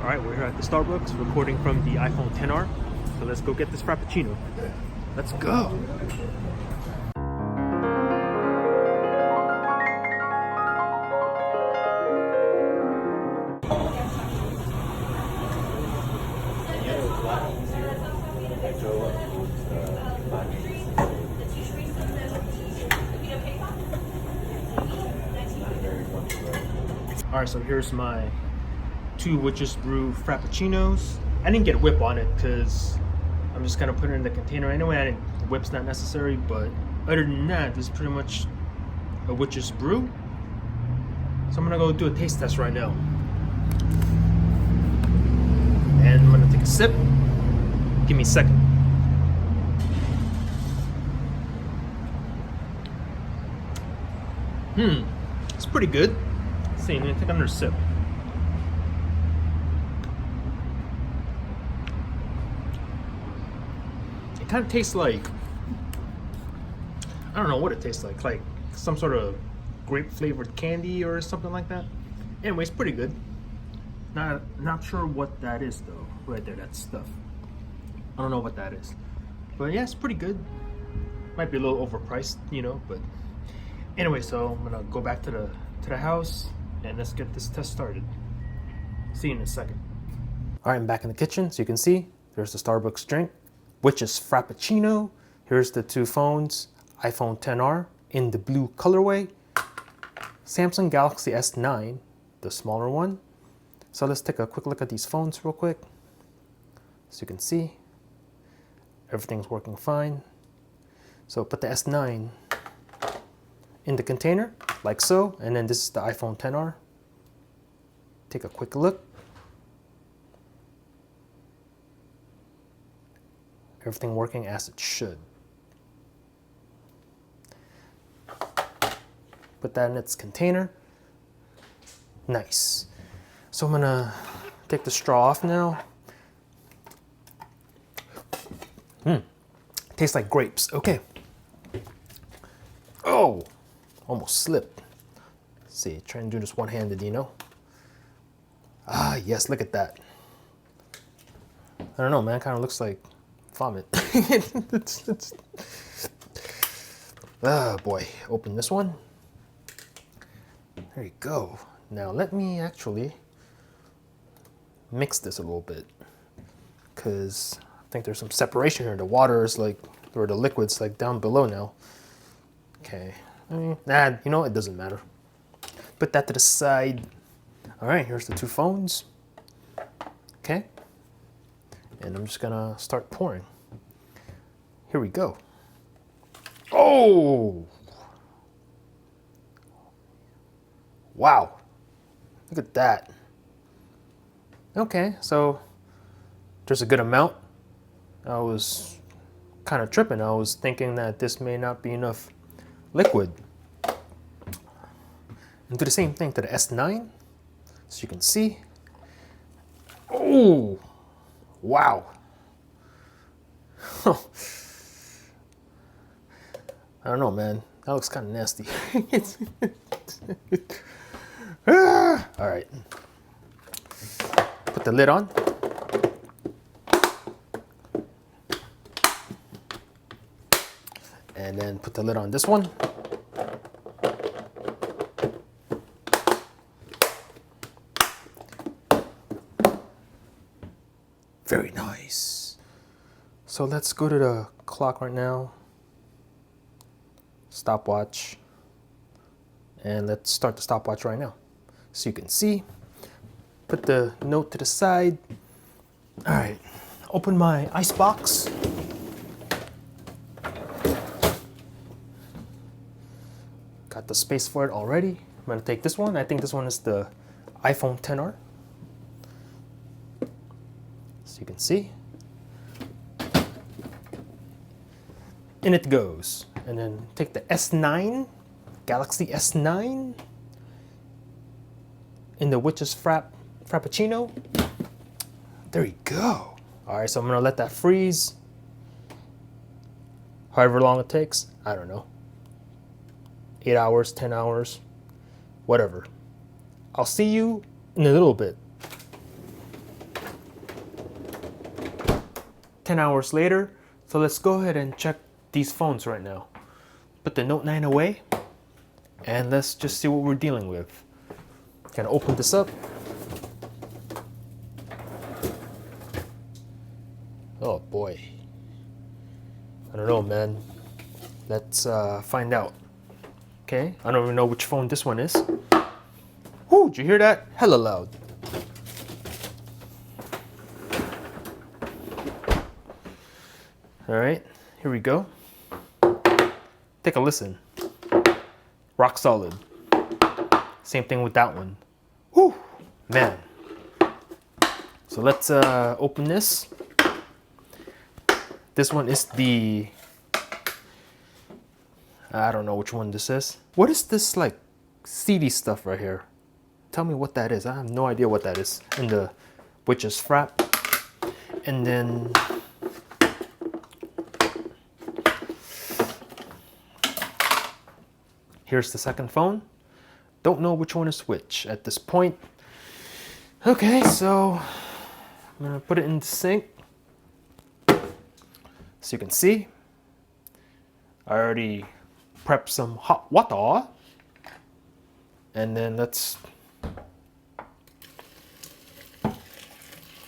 Alright, we're here at the Starbucks recording from the iPhone XR. So let's go get this Frappuccino. Let's go! Alright, so here's my 2 Witch's Brew Frappuccinos. I didn't get whip on it because I'm just gonna put it in the container anyway. Whip's not necessary, but other than that, this is pretty much a Witch's Brew. So I'm gonna go do a taste test right now. And I'm gonna take a sip. Give me a second. It's pretty good. Let's see, I'm gonna take another sip. It kind of tastes like, I don't know what it tastes like some sort of grape flavored candy or something like that. Anyway, it's pretty good. Not sure what that is though. Right there, that stuff. I don't know what that is, but yeah, it's pretty good. Might be a little overpriced, you know, but anyway. So I'm gonna go back to the house and let's get this test started. See you in a second. All right, I'm back in the kitchen. So you can see there's the Starbucks drink, which is Frappuccino. Here's the 2 phones, iPhone XR in the blue colorway, Samsung Galaxy S9, the smaller one. So let's take a quick look at these phones real quick. So you can see everything's working fine. So put the S9 in the container like so, and then this is the iPhone XR. Take a quick look. Everything working as it should. Put that in its container. Nice. So I'm gonna take the straw off now. Tastes like grapes. Okay. Oh, almost slipped. Let's see, try and do this one-handed, you know. Ah, yes, look at that. I don't know, man, kind of looks like vomit. Oh boy, open this one. There you go. Now let me actually mix this a little bit, because I think there's some separation here. The water is like, or the liquid's like down below now. Okay, nah, you know, it doesn't matter. Put that to the side. All right, here's the 2 phones. Okay, and I'm just gonna start pouring. Here we go. Oh! Wow, look at that. Okay, so there's a good amount. I was kind of tripping. I was thinking that this may not be enough liquid. And do the same thing to the S9, so you can see. Oh, wow. I don't know, man. That looks kind of nasty. All right. Put the lid on. And then put the lid on this one. Very nice. So let's go to the clock right now. Stopwatch. And let's start the stopwatch right now. So you can see. Put the note to the side. All right. Open my ice box. Got the space for it already. I'm gonna take this one. I think this one is the iPhone XR. So you can see. In it goes. And then take the S9, Galaxy S9, in the Witch's Frappuccino. There you go. All right, so I'm gonna let that freeze. However long it takes, I don't know. 8 hours, 10 hours, whatever. I'll see you in a little bit. 10 hours later. So let's go ahead and check these phones right now. Put the Note 9 away and let's just see what we're dealing with. Gonna open this up. Oh boy. I don't know, man. Let's find out. Okay, I don't even know which phone this one is. Whoo, did you hear that? Hella loud. All right, here we go. Take a listen. Rock solid. Same thing with that one. Whoo, man. So let's open this. This one is the, I don't know which one this is. What is this like seedy stuff right here? Tell me what that is. I have no idea what that is. In the witch's frap. And then here's the second phone. Don't know which one is which at this point. Okay, so I'm gonna put it in the sink. So you can see, I already prepped some hot water. And then let's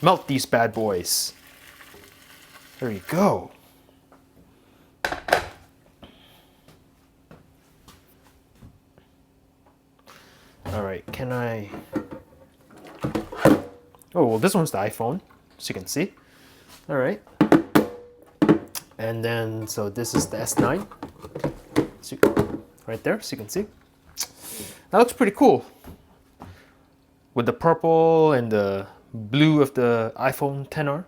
melt these bad boys. There you go. All right, can I? Oh, well, this one's the iPhone, so you can see. All right. And then, so this is the S9. So, right there, so you can see. That looks pretty cool. With the purple and the blue of the iPhone XR.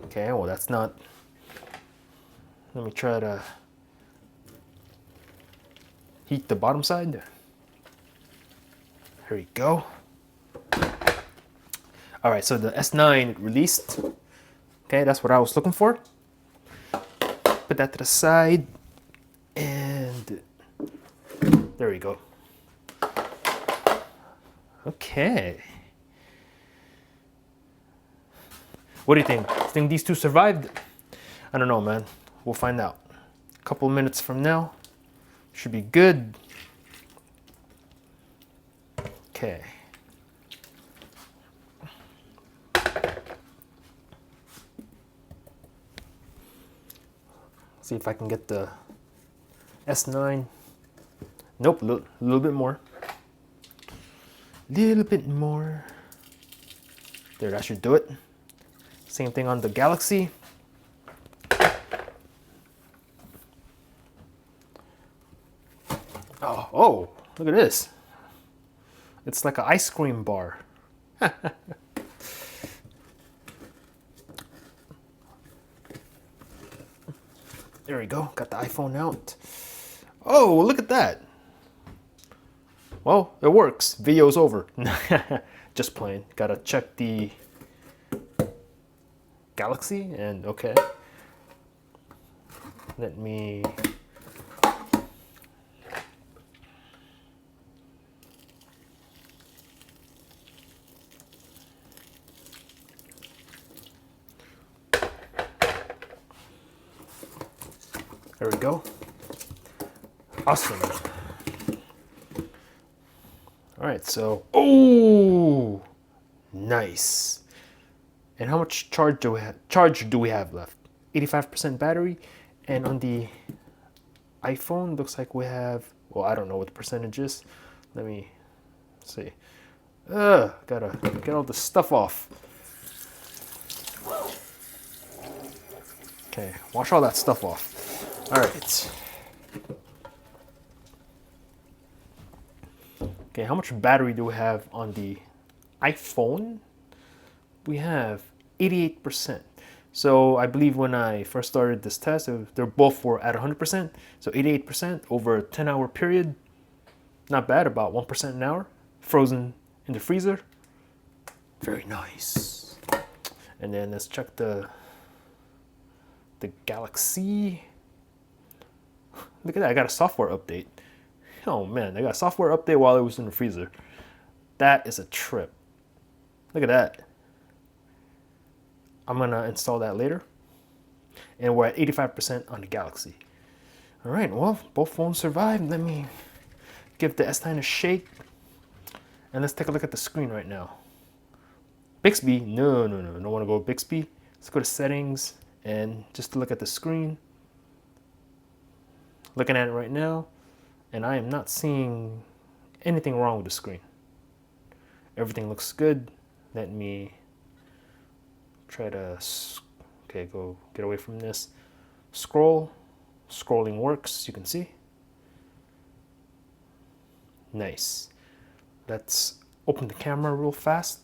Okay, well that's not. Let me try to heat the bottom side. Here we go. All right, so the S9 released. Okay, that's what I was looking for. Put that to the side, and there we go. Okay. What do you think? Think these two survived? I don't know, man. We'll find out. A couple of minutes from now, should be good. Okay. See if I can get the S9. Nope, a little bit more. Little bit more. There, that should do it. Same thing on the Galaxy. Oh, look at this. It's like an ice cream bar. There we go, got the iPhone out. Oh, look at that. Well, it works. Video's over. Just playing. Gotta check the Galaxy and okay. Let me. There we go. Awesome. All right, so, oh, nice. And how much charge do we have left? 85% battery. And on the iPhone, looks like we have, well, I don't know what the percentage is. Let me see. Gotta get all the stuff off. Okay, wash all that stuff off. All right. Okay, how much battery do we have on the iPhone? We have 88%. So I believe when I first started this test, they're both were at 100%. So 88% over a 10-hour period. Not bad, about 1% an hour. Frozen in the freezer. Very nice. And then let's check the Galaxy. Look at that, I got a software update. Oh man, I got a software update while it was in the freezer. That is a trip. Look at that. I'm gonna install that later. And we're at 85% on the Galaxy. All right, well, both phones survived. Let me give the S9 a shake. And let's take a look at the screen right now. Bixby, no, don't want to go Bixby. Let's go to settings and just to look at the screen. Looking at it right now, and I am not seeing anything wrong with the screen. Everything looks good. Let me try to, okay, go get away from this. Scrolling works, you can see. Nice. Let's open the camera real fast.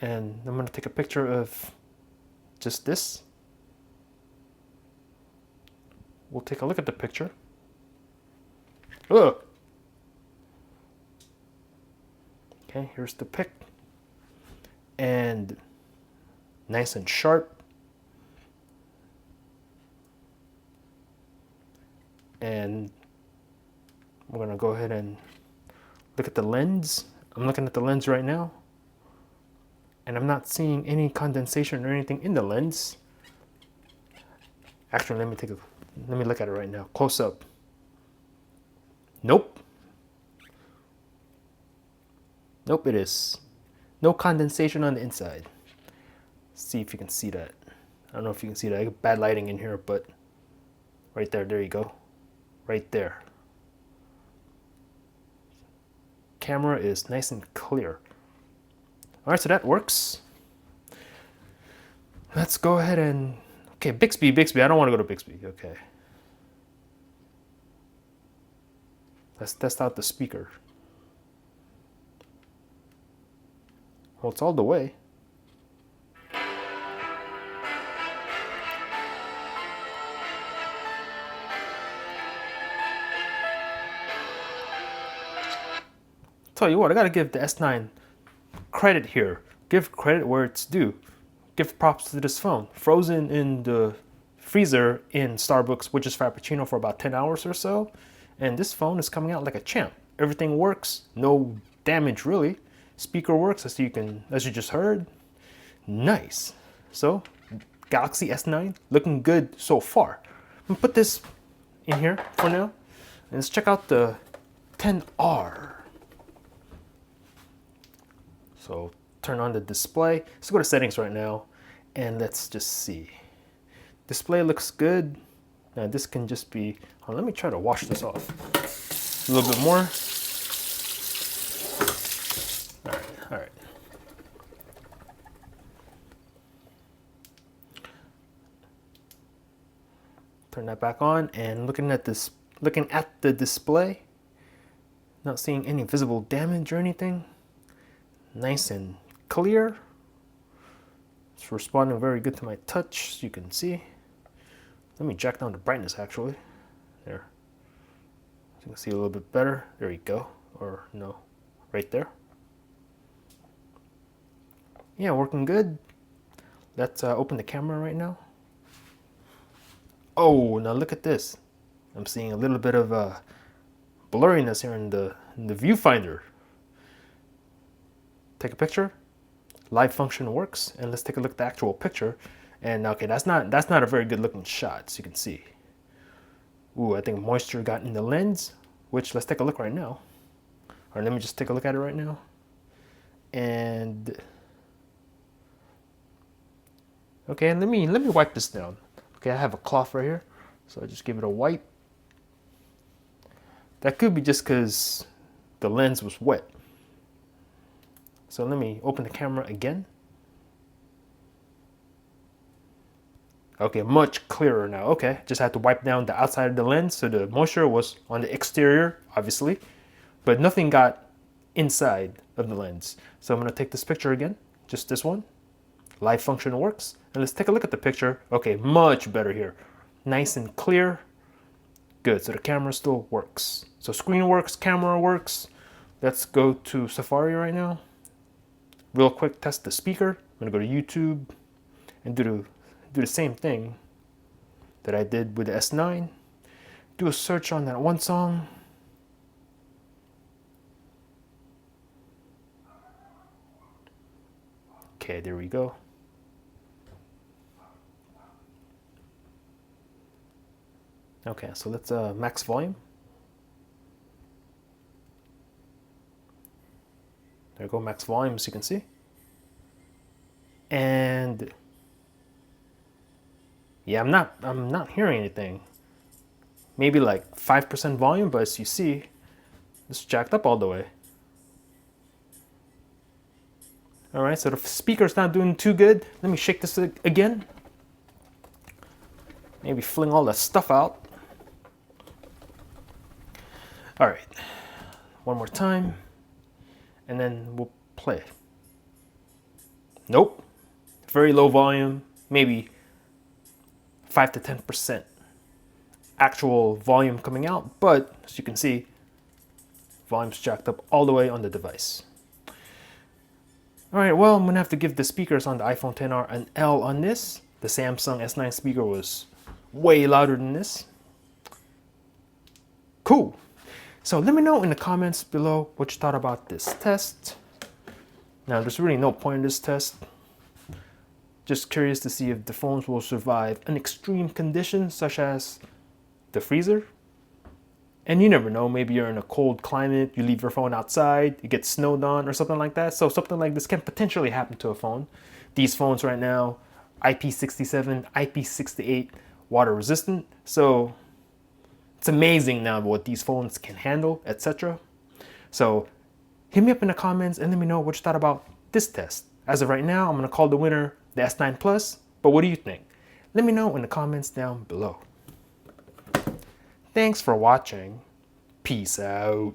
And I'm gonna take a picture of just this. We'll take a look at the picture. Ugh. Okay, here's the pic. And nice and sharp. And we're gonna go ahead and look at the lens. I'm looking at the lens right now. And I'm not seeing any condensation or anything in the lens. Actually, let me look at it right now. Close up. Nope. Nope, it is. No condensation on the inside. See if you can see that. I don't know if you can see that. I got bad lighting in here, but right there, there you go. Right there. Camera is nice and clear. All right, so that works. Let's go ahead and, okay, Bixby. I don't want to go to Bixby. Okay. Let's test out the speaker. Well, it's all the way. Tell you what, I gotta give the S9 credit here. Give credit where it's due. Give props to this phone. Frozen in the freezer in Starbucks, which is Frappuccino, for about 10 hours or so. And this phone is coming out like a champ. Everything works, no damage really. Speaker works, as you just heard. Nice. So, Galaxy S9 looking good so far. I'm gonna put this in here for now. And let's check out the 10R. So turn on the display. Let's go to settings right now and let's just see. Display looks good. Now this can just be, let me try to wash this off a little bit more. All right. Turn that back on and looking at the display, not seeing any visible damage or anything. Nice and clear. It's responding very good to my touch, as you can see. Let me jack down the brightness actually. There. So you can see a little bit better. There you go. Or no, right there. Yeah, working good. Let's open the camera right now. Oh, now look at this. I'm seeing a little bit of blurriness here in the viewfinder. Take a picture. Live function works, and let's take a look at the actual picture. And okay, that's not a very good looking shot, as you can see. Ooh, I think moisture got in the lens, which let's take a look right now. Or let me just take a look at it right now. And okay, let me wipe this down. Okay, I have a cloth right here, so I just give it a wipe. That could be just because the lens was wet. So let me open the camera again. Okay, much clearer now. Okay, just had to wipe down the outside of the lens, so the moisture was on the exterior, obviously, but nothing got inside of the lens. So I'm gonna take this picture again, just this one. Live function works, and let's take a look at the picture. Okay, much better here. Nice and clear. Good, so the camera still works. So screen works, camera works. Let's go to Safari right now. Real quick, test the speaker. I'm gonna go to YouTube and do the same thing that I did with the S9. Do a search on that one song. Okay, there we go. Okay, so let's max volume. There we go, max volume, as you can see. And yeah, I'm not hearing anything. Maybe like 5% volume, but as you see, it's jacked up all the way. All right, so the speaker's not doing too good. Let me shake this again. Maybe fling all that stuff out. All right, one more time, and then we'll play. Nope, very low volume, maybe 5 to 10% actual volume coming out, but as you can see, volume's jacked up all the way on the device. All right, well, I'm gonna have to give the speakers on the iPhone XR an L on this. The Samsung S9 speaker was way louder than this. Cool. So let me know in the comments below what you thought about this test. Now, there's really no point in this test. Just curious to see if the phones will survive an extreme condition such as the freezer. And you never know, maybe you're in a cold climate, you leave your phone outside, it gets snowed on or something like that. So something like this can potentially happen to a phone. These phones right now, IP67, IP68, water resistant. So it's amazing now what these phones can handle, etc. So hit me up in the comments and let me know what you thought about this test. As of right now, I'm gonna call the winner the S9 Plus, but what do you think? Let me know in the comments down below. Thanks for watching. Peace out.